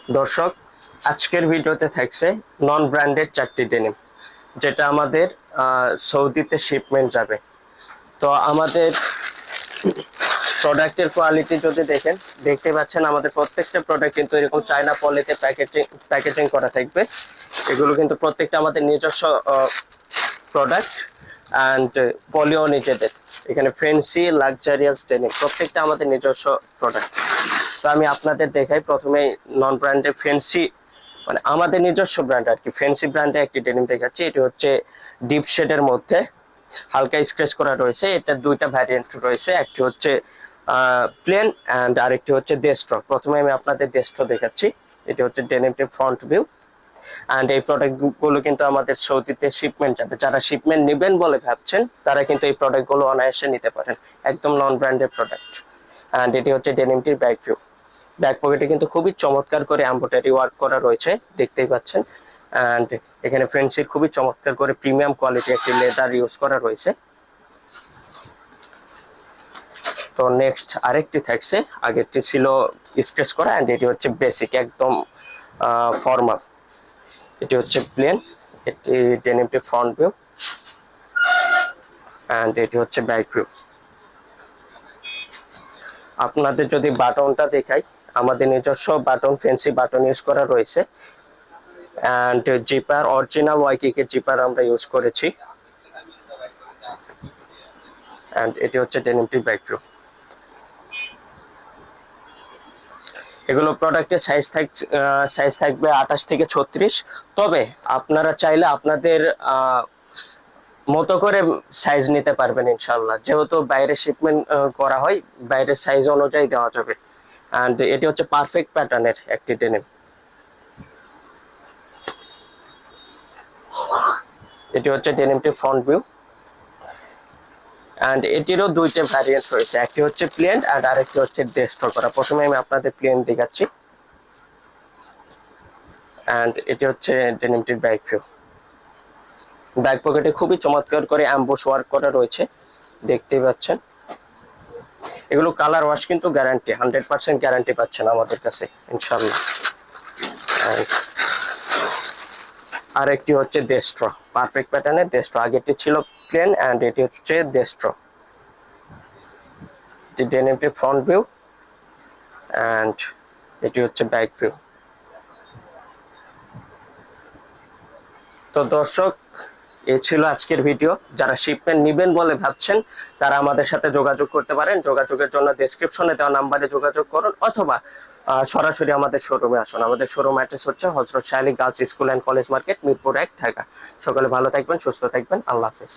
দর্শক, আজকের ভিডিওতে থাকছে নন ব্র্যান্ডেড 4টি ডেনিম, যেটা আমাদের সৌদিতে শিপমেন্ট যাবে। তো আমাদের প্রোডাক্টের কোয়ালিটি যদি দেখতে পাচ্ছেন, আমাদের প্রত্যেকটা প্রোডাক্ট কিন্তু এরকম চায়না পলিতে প্যাকেজিং করা থাকবে। এগুলো কিন্তু প্রত্যেকটা আমাদের নিজস্ব প্রোডাক্ট অ্যান্ড পলিও নিজেদের। এখানে ফ্যান্সি লাক্সারিয়াস ডেনিম প্রত্যেকটা আমাদের নিজস্ব প্রোডাক্ট। তো আমি আপনাদের দেখাই প্রথমে নন ব্র্যান্ডে ফ্যান্সি, মানে আমাদের নিজস্ব ব্র্যান্ড আর কি, ফ্যান্সি ব্র্যান্ডে একটি ডেনিম দেখাচ্ছি। এটি হচ্ছে ডিপ শেডের মধ্যে হালকা স্ক্র্যাচ করা রয়েছে। এটা দুইটা ভ্যারিয়েন্ট রয়েছে, একটি হচ্ছে প্লেন অ্যান্ড আরেকটি হচ্ছে ডেস্ট্রো। প্রথমে আমি আপনাদের ডেস্ট্রো দেখাচ্ছি। এটি হচ্ছে ডেনিমটির ফ্রন্ট ভিউ অ্যান্ড এই প্রোডাক্টগুলো কিন্তু আমাদের সৌদিতে শিপমেন্ট যাবে। যারা শিপমেন্ট নেবেন বলে ভাবছেন তারা কিন্তু এই প্রোডাক্টগুলো অনায়াসে নিতে পারেন, একদম নন ব্র্যান্ডেড প্রোডাক্ট। অ্যান্ড এটি হচ্ছে ডেনিমটির ব্যাক ভিউ। ব্যাক পকেটে কিন্তু খুবই চমৎকার করে এমব্রয়ডারি ওয়ার্ক করা রয়েছে, দেখতেই পাচ্ছেন। অ্যান্ড এখানে ফ্রেন্সির খুবই চমৎকার করে প্রিমিয়াম কোয়ালিটি একটি লেদার ইউজ করা রয়েছে। তো নেক্সট আরেকটি থাকছে, আগেরটি ছিল স্কেচ করা অ্যান্ড এটি হচ্ছে বেসিক একদম ফর্মাল। এটি হচ্ছে প্লেন, এটি ডেনিমটি ফ্রন্ট ভিউ অ্যান্ড এটি হচ্ছে ব্যাক ভিউ। আপনাদের যদি বাটনটা দেখাই, আমাদের নিজস্ব বাটন, ফ্যান্সি বাটন ইউজ করা রয়েছে অ্যান্ড জিপার অরিজিনাল ওয়াইকিকের জিপার আমরা ইউজ করেছি। অ্যান্ড এটি হচ্ছে ডেনিমটির ব্যাক ভিউ। এগুলো প্রোডাক্টের সাইজ থাকবে 28 থেকে 36। তবে আপনারা চাইলে আপনাদের মতো করে সাইজ নিতে পারবেন ইনশাল্লাহ, যেহেতু বাইরে শিপমেন্ট করা হয়, বাইরের সাইজ অনুযায়ী দেওয়া যাবে। অ্যান্ড এটি হচ্ছে পারফেক্ট প্যাটার্নের একটি ডেনিম। এটি হচ্ছে ডেনিমটির ফ্রন্ট ভিউ অ্যান্ড এটিরও দুইটা ভ্যারিয়েন্ট রয়েছে, একটি হচ্ছে প্লেন অ্যান্ড আরেকটি হচ্ছে ডেস্ট্র করা। প্রথমে আমি আপনাদের প্লেন দেখাচ্ছি অ্যান্ড এটি হচ্ছে ডেনিমটির ব্যাক ভিউ। ব্যাক পকেটে খুবই চমৎকার করে অ্যাম্বুশ ওয়ার্ক করা রয়েছে, দেখতেই পাচ্ছেন। এগুলো কালার ওয়াশ কিন্তু গ্যারান্টি, 100% গ্যারান্টি পাচ্ছেন আমাদের কাছে ইনশাল্লাহ। আর একটি হচ্ছে ডেস্ট্রো, পারফেক্ট প্যাটার্নের ডেস্ট্রো। আগেরটি ছিল প্লেন অ্যান্ড এটি হচ্ছে ডেস্ট্রো। এটি ডেনিমটি ফ্রন্ট ভিউ অ্যান্ড এটি হচ্ছে ব্যাক ভিউ। তো দর্শক, এই ছিল আজকের ভিডিও। যারা শিপমেন্ট নেবেন বলে ভাবছেন তারা আমাদের সাথে যোগাযোগ করতে পারেন। যোগাযোগের জন্য ডেসক্রিপশনে দেওয়া নাম্বারে যোগাযোগ করুন অথবা সরাসরি আমাদের শোরুমে আসুন। আমাদের শোরুম অ্যাড্রেস হচ্ছে হযরত Shah Ali girls school and college market, Mirpur 1, Dhaka. সকলে ভালো থাকবেন, সুস্থ থাকবেন। আল্লাহ হাফেজ।